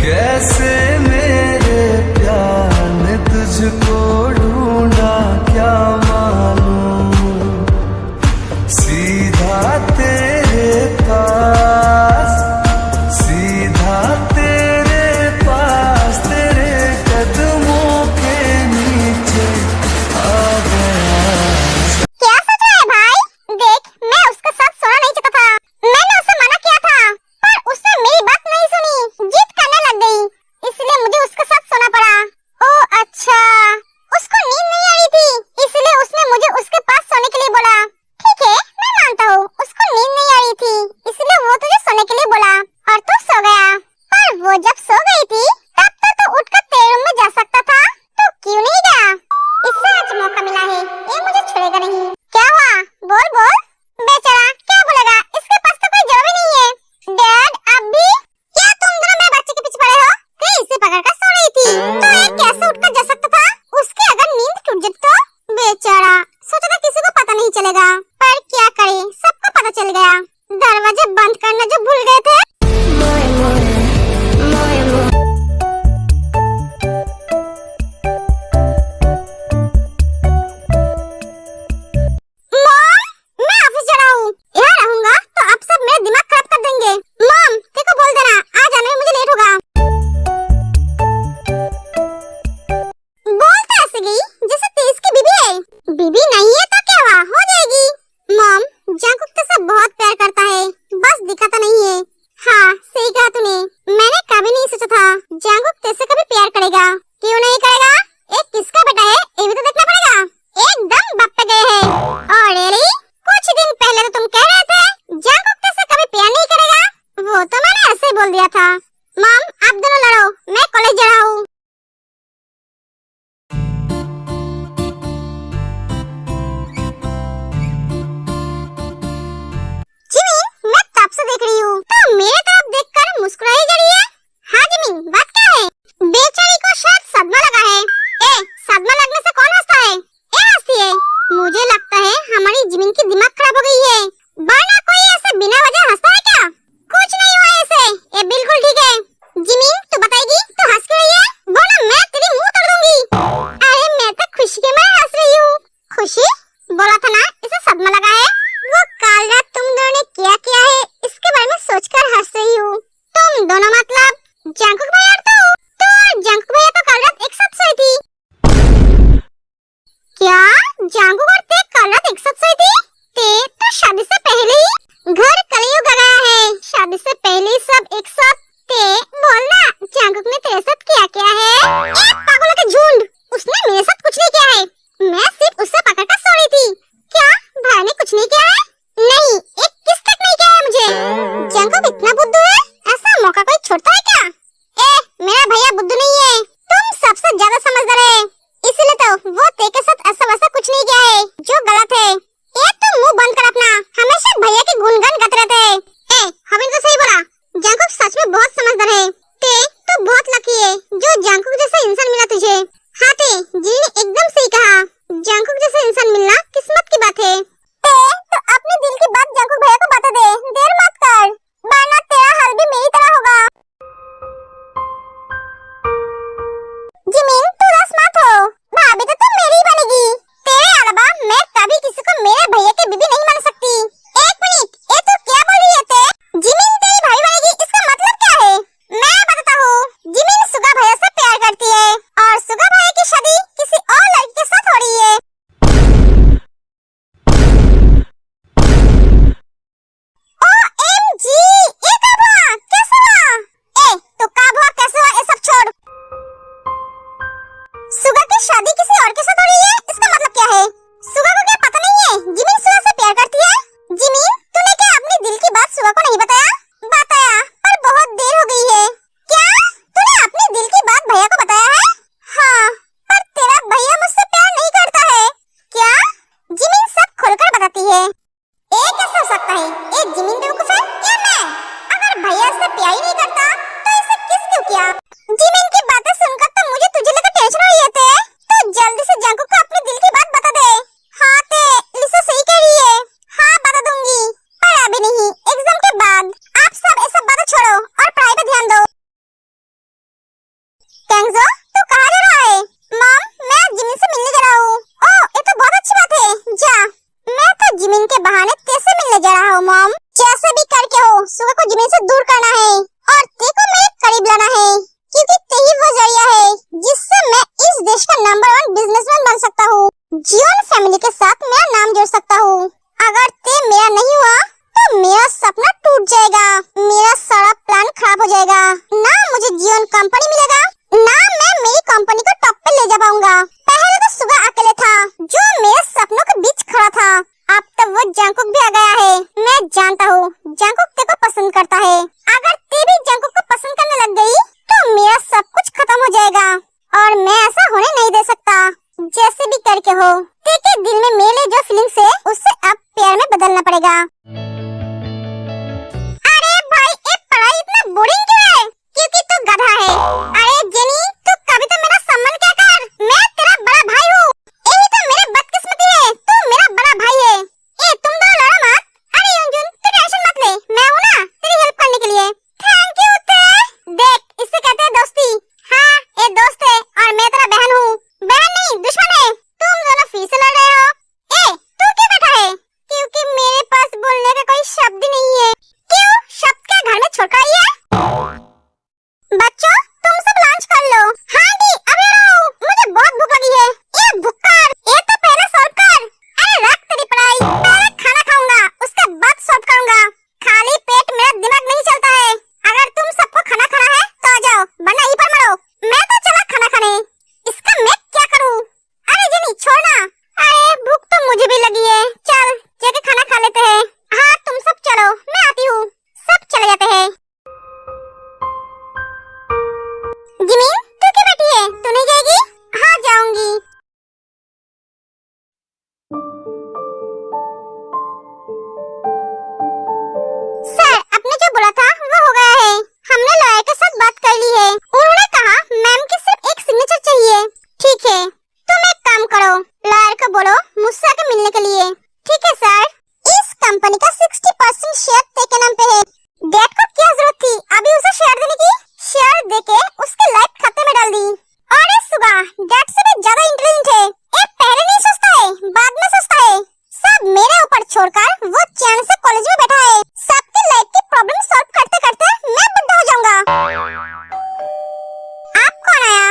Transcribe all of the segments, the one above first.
कैसे मेरे प्यार ने तुझको ढूंढा क्या मालूम, सीधा तेरे पास, सीधा तेरे पास, तेरे कदमों के नीचे आ गया। क्या सोच रहा है भाई? देख, मैं उसका साथ सोना नहीं चाहता था। मैंने उसे मना किया था, पर उसने मेरी बात नहीं सुनी, जिद करने लग गई, इसलिए मुझे उसके साथ सोना पड़ा। ओह अच्छा, उसको नींद नहीं आ रही थी, इसलिए उसने मुझे उसके पास सोने के लिए बोला। ठीक है, मैं मानता हूँ, उसको नींद नहीं आ रही थी, इसलिए वो तुझे सोने के लिए बोला और तू सो गया। पर वो जब सो गई थी, तब तो तू उठकर तेरे रूम में जा सकता था, तो क्यों नहीं गया? इससे आज मौका मिला है, ये मुझे छोड़ेगा नहीं। क्या हुआ? बोल बोल। बेचारा क्या बोलेगा, इसके पास तो कोई जवाब ही नहीं है। डैड, अब भी क्या तुम दोनों मेरे बच्चे के पीछे पड़े हो? कहीं इसे पकड़कर सो रही थी, तो ये कैसे उठकर जा सकता था? उसकी अगर नींद टूट जाती तो? बेचारा सोचा था किसी को पता नहीं चलेगा, पर क्या करे, सबको पता चल गया। दरवाजे बंद करना जो भूल गए थे। बीबी नहीं है तो क्या हुआ, हो जाएगी। मॉम, जंकुक तो सब बहुत प्यार करता है, बस दिखाता नहीं है। हाँ, सही कहा तूने, मैंने कभी नहीं सोचा था जंकुक तेरे कभी प्यार करेगा। क्यों नहीं करेगा? एक किसका बेटा है, ये भी तो देखना पड़ेगा। एकदम बाप पे गए हैं। और रियली, कुछ दिन पहले तो तुम कह रहे थे जंकुक तेरे कभी प्यार नहीं करेगा। वो तो मैंने ऐसे बोल दिया था। मॉम, आप दोनों लड़ो, मैं कॉलेज जा रहा हूँ। देख रही हूँ तो मेरे तरफ देखकर मुस्कुराई जा रही है। हाँ जिमिन, बात क्या है? बेचारी को शायद सदमा लगा है। सदमा लगने से कौन हंसता है? हंसती है। मुझे लगता है हमारी जिमिन की दिमाग खराब हो गई है, वरना कोई ऐसे बिना वजह हंसता है क्या? कुछ नहीं हुआ ऐसे, ये बिल्कुल ठीक है। जिमिन, तू बताएगी तू हंस क्यों रही है? बोला मैं तेरी मुंह तोड़ दूंगी। अरे मैं तो खुशी के मारे हंस रही हूँ। खुशी? बोला था ना इसे सदमा लगा है। वो कल रात तुम दोनों ने क्या किया है, इसके बारे में सोचकर हंस रही हूँ। तुम दोनों मतलब जंकुक भैया तो जंकुक भैया तो कल रात एक साथ सोई थी। क्या जंकुक और ते कल रात एक साथ सोई थी? ते तो शादी से पहले ही घर कलयुग आ गया है, शादी से पहले ही सब एक साथ। ते बोलना जंकुक ने तेरे साथ क्या किया है? एक पागलों के झुंड, उसने मेरे साथ कुछ नहीं किया है, मैं सिर्फ उससे पकड़कर सो रही थी। क्या भाई ने कुछ नहीं किया है? नहीं, एक किस तक नहीं किया है मुझे। जंकुक इतना बुद्धू है, ऐसा मौका कोई छोड़ता है क्या? मेरा भैया बुद्धू नहीं है, तुम सबसे ज्यादा समझदार है, इसलिए तो वो तेरे साथ ऐसा वैसा कुछ नहीं किया है जो गलत है। तुम मुंह बंद कर अपना, हमेशा भैया के गुणगान गाते रहते हैं। हम इनको सही बोला, जंकुक सच में सुगा को जिमिन से दूर करना है और ते को मेरे करीब लाना है, क्योंकि ते ही वो जरिया है जिससे मैं इस देश का नंबर 1 बिजनेसमैन बन सकता हूँ। जियोन फैमिली के साथ मेरा नाम जोड़ सकता हूँ। अगर ते मेरा नहीं हुआ तो मेरा सपना टूट जाएगा, मेरा सारा प्लान खराब हो जाएगा। ना मुझे जियोन कंपनी मिलेगा, ना मैं मेरी कंपनी को टॉप पे ले जा पाऊंगा। पहले तो सुगा अकेले था जो मेरे सपनों के बीच खड़ा था, अब तो वो जंकुक भी आ गया है। मैं जानता हूँ जंकुक ते को पसंद करता है। अगर ते भी जंकुक को पसंद करने लग गई तो मेरा सब कुछ खत्म हो जाएगा और मैं ऐसा होने नहीं दे सकता। जैसे भी करके हो, ते के दिल में मेरे जो फीलिंग्स है उससे अब प्यार में बदलना पड़ेगा। अरे भाई ये पढ़ाई इतना बोरिंग क्यों है? क्योंकि तू गधा है। अरे जेनी तू कभी तो मेरा सम्मान क्या कर, मैं तेरा बड़ा भाई हूँ। यही तो मेरी बदकिस्मती है, तू मेरा बड़ा भाई है। ए तुम दोनों लड़ो मत। अरे युनजुन तू टेंशन मत ले, मैं हूँ ना तेरी हेल्प करने के लिए। थैंक यू ते। देख इससे कहते हैं दोस्ती। हाँ ये दोस्त है और मैं तेरा बहन हूँ। बहन नहीं दुश्मन है। तुम दोनों फिर से लड़ रहे हो। ए तू क्यों बैठा है? क्योंकि मेरे पास बोलने का कोई शब्द ही नहीं है। क्यों शब्द क्या घर में छोड़कर आई है? बच्चों तुम सब लंच कर लो। हाँ दी अभी आओ, मुझे बहुत भूख लगी है। ये भुक्कड़ ये तो पहले सॉल्व कर। अरे रख तेरी पढ़ाई, पहले खाना खाऊंगा उसके बाद सॉल्व करूंगा। खाली पेट मेरा दिमाग नहीं चलता है। अगर तुम सबको खाना खाना है तो आ जाओ, वरना यहीं पर मरो। मैं तो चला खाना खाने, इसका मैं क्या करूं? अरे जेनी छोड़ना। अरे भूख तो मुझे भी लगी है, चल जाके खाना खा लेते हैं। हाँ तुम सब चलो मैं आती हूँ। सब चले जाते हैं। जिमिन तू क्यों बैठी है, तू नहीं जाएगी? हाँ जाऊंगी। सर आपने जो बोला था वो हो गया है। हमने लॉयर के साथ बात कर ली है। उन्होंने कहा मैम की सिर्फ एक सिग्नेचर चाहिए। ठीक है तुम एक काम करो, लॉयर को बोलो मुझसे आके मिलने के लिए। ठीक है सर। इस कंपनी का 60% शेयर ते के नाम पे है। डैड को क्या जरूरत थी अभी उसे शेयर देने की? शेयर देके उसके लाइफ खाते में डाल दी। और ये सुगा डैड से भी ज्यादा इंटेलिजेंट है। ये पहले नहीं सोचता है, बाद में सोचता है। सब मेरे ऊपर छोड़कर वो चैन से कॉलेज में बैठा है। सबकी लाइफ की प्रॉब्लम सॉल्व करते करते मैं बुढ़ा हो जाऊंगा। आप कौन आया?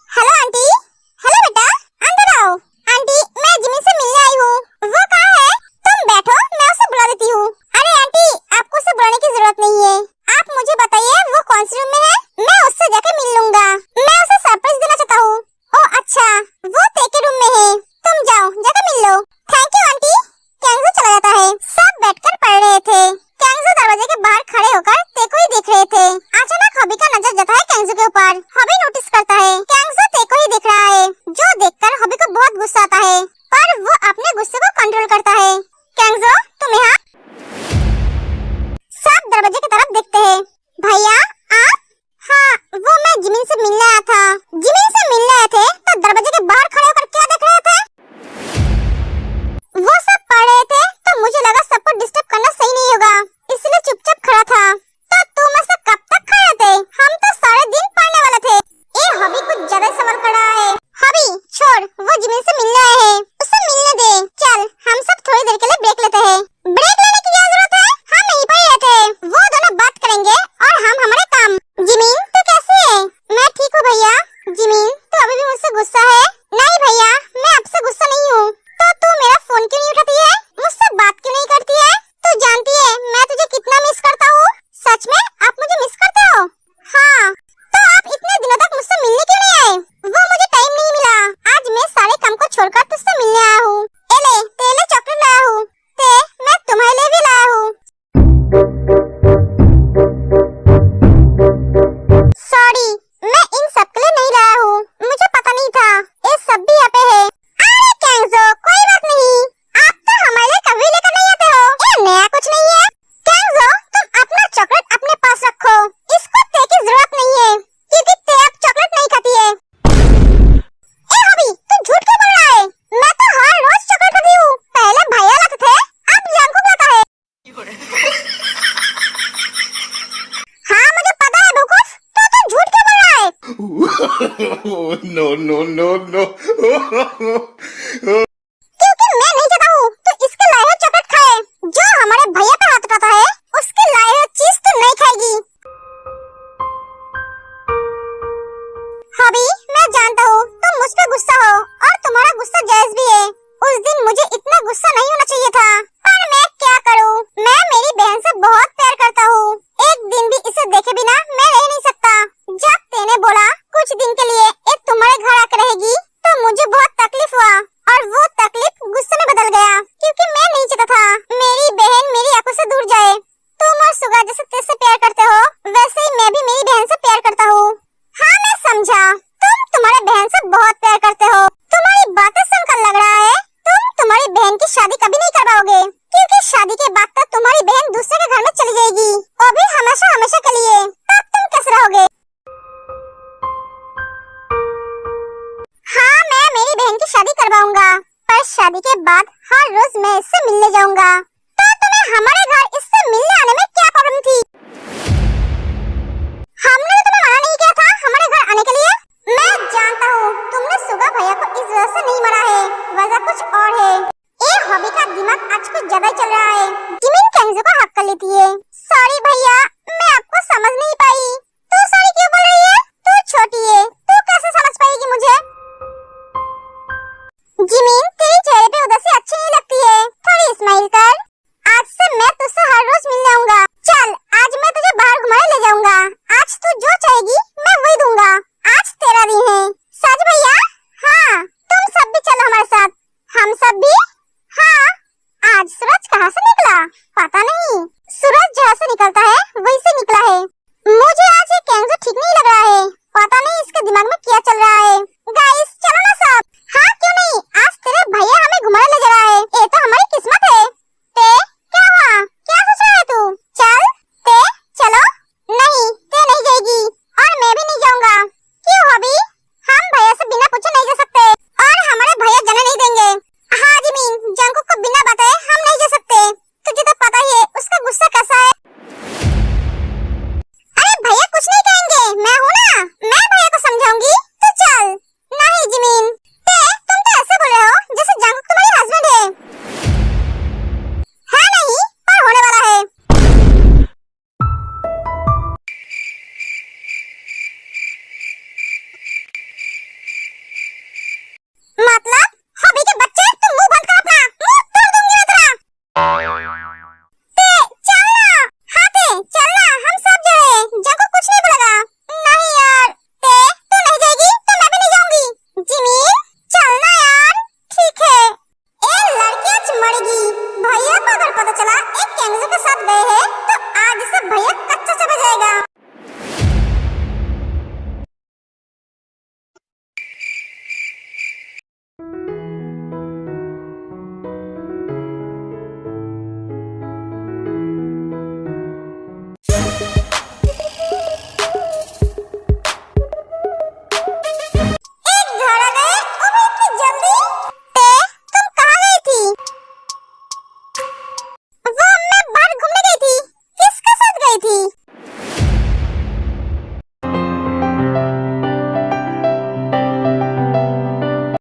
Hello aunty. हेलो बेटा अंदर आओ। आंटी मैं जिमिन से मिलने आई हूँ। वो कहाँ है? तुम बैठो मैं उसे बुला देती हूँ। अरे आंटी आपको उसे बुलाने की जरूरत नहीं है। आप मुझे बताइए वो कौन सी रूम में है, मैं उससे जाके मिल लूंगा। मैं उसे सरप्राइज देना चाहता हूँ। ओह अच्छा वो ते के रूम में है, तुम जाओ जाकर मिल लो। Thank you aunty. कैंगजू चला जाता है। सब बैठकर पढ़ रहे थे। कैंगजू दरवाजे के बाहर खड़े होकर ते को ही देख रहे थे। अचानक हॉबी का नजर जाता है कैंगजू के ऊपर। हॉबी नोटिस करता है कैंगजू ते को ही देख रहा है, जो देखकर हॉबी को बहुत गुस्सा आता है, पर वो अपने गुस्से को कंट्रोल करता है। कैंगजू तुम यहाँ। सब दरवाजे की तरफ देखते हैं। भैया आप? हाँ वो मैं जिमिन से मिलने आया था। जिमिन से मिलने आए थे तो दरवाजे के बाहर खड़े होकर क्या देख रहे थे? वो सब पढ़ रहे थे तो मुझे लगा सबको डिस्टर्ब करना सही नहीं होगा, इसलिए चुपचाप खड़ा था। तो तुम ऐसे कब तक खड़े थे? हम तो सारे दिन पढ़ने वाले थे। ये हॉबी कुछ ज्यादा सवाल कर रहा है। हॉबी छोड़, वो जिमिन से मिलने आए हैं, उसे मिलने दे। चल हम सब थोड़ी देर के लिए ब्रेक लेते हैं। ब्रेक लेने की क्या जरूरत है, हम यहीं पर ही रहते। वो दोनों बात करेंगे और हम हमारे काम। जिमिन तू कैसी है? मैं ठीक हूँ भैया। जिमिन तू अभी भी मुझसे गुस्सा है? नहीं भैया मैं आपसे गुस्सा नहीं हूँ। तो तू मेरा फोन क्यों नहीं उठाती है, मुझसे बात क्यों नहीं करती है? तू जानती है मैं तुझे कितना मिस करता हूँ। सच में आप मुझे मिस करते हो? हाँ तो आप इतने दिनों तक मुझसे मिलने क्यों नहीं आए? वो मुझे टाइम नहीं मिला। आज मैं सारे काम को छोड़कर तुझसे मिलने आया हूँ। तेले चॉकलेट लाया हूँ। ते मैं तुम्हारे लिए भी लाया हूँ। सॉरी मैं इन सब के लिए नहीं लाया हूँ, मुझे पता नहीं था ये सब भी यहाँ पे है। अरे कैंगजो कोई बात नहीं, आप तो हमारे लिए कभी लेकर नहीं आते हो, ये नया कुछ नहीं है। कैंगजो तुम अपना चॉकलेट अपने पास रखो, इसको ते की जरूरत नहीं है क्योंकि ते अब चॉकलेट नहीं खाती है। ए हॉबी तू झूठ क्यों बोल रहा है? मैं तो हर रोज चॉकलेट खाती हूँ। पहले भैया लाते थे अब जंकुक लाता है। हाँ मुझे पता है बेवकूफ, तो तू झूठ क्यों बोल रहा है? No, no, no, no. क्योंकि मैं नहीं चाहता हूँ तो इसके लाए हुए चॉकलेट खाए, जो तुम्हारी बहन दूसरे के घर में चली जाएगी, और भी हमेशा हमेशा के लिए, तब तुम कैसे रहोगे? हाँ, मैं मेरी बहन की शादी करवाऊंगा, पर शादी के बाद हर रोज मैं इससे मिलने जाऊंगा। तो तुम्हें हमारे घर इससे मिलने आने में क्या प्रॉब्लम थी? हमने तो तुम्हें मना नहीं किया था हमारे घर आने के लिए। मैं जानता हूँ तुमने सुगा भैया को इस वजह से नहीं मारा है, वजह कुछ और है। ये हॉबी का दिमाग आज कुछ ज्यादा चल रहा है। जिमिन केंजो को हक कर लेती है। सॉरी भैया, मैं आपको समझ नहीं पाई। तू सॉरी क्यों बोल रही है? तू छोटी है, तू कैसे समझ पाएगी मुझे? जिमिन, तेरे चेहरे पे उदासी अच्छी नहीं लगती है, थोड़ी स्माइल कर। आज से मैं तुझसे हर रोज मिलने आऊंगा। चल, आज मैं तुझे बाहर घुमाने ले जाऊंगा। आज तू जो चाहेगी मैं वही दूंगा। आज तेरा दिन है। सच भैया? हाँ, तुम सब भी चलो हमारे साथ। हम सब भी? हाँ। आज सूरज कहाँ से निकला? पता नहीं। सूरज जहाँ से निकलता है वहीं से निकला है। मुझे आज ये केंजो ठीक नहीं लग रहा है। पता नहीं इसके दिमाग में क्या चल रहा है। गाइस, चलो ना सब। हाँ, क्यों नहीं? आज तेरे भैया हमें घुमाने ले जा रहा है। ये तो हमारी किस्मत है। ते, क्या हुआ? क्या सोच रहा है तू? चल, ते, चलो। नहीं, ते नहीं जाएगी, और मैं भी नहीं जाऊंगा। क्यों हॉबी? हम भैया से बिना पूछे नहीं जा सकते, और हमारे भैया जाने नहीं देंगे। हाँ जिमिन, जंकुक को बिना बताए हम नहीं जा सकते। तुझे तो पता ही है उसका गुस्सा कैसा है। अरे भैया कुछ नहीं कहेंगे, मैं हूँ ना, मैं भैया को समझाऊंगी। तो चल। नहीं जिमिन, तुम तो ऐसे बोल रहे हो जैसे जंकुक तुम्हारी हस्बैंड है। है नहीं, पर होने वाला है। मतलब हॉबी के बच्चे, तुम मुंह बंद कर अपना, मुंह तोड़ दूंगी मैं तेरा। ते, चलना। हाँ ते, चलना, हम सब जा रहे हैं। जंकुक कुछ नहीं बोलेगा। नहीं यार, ते, तू नहीं जाएगी तो मैं भी नहीं जाऊंगी। जिमिन, चलना यार। ठीक है। ए लड़की आज मरेगी। भैया को अगर पता चला एक केंजो के साथ गए हैं तो आज इसे भैया कच्चा समझ जाएगा।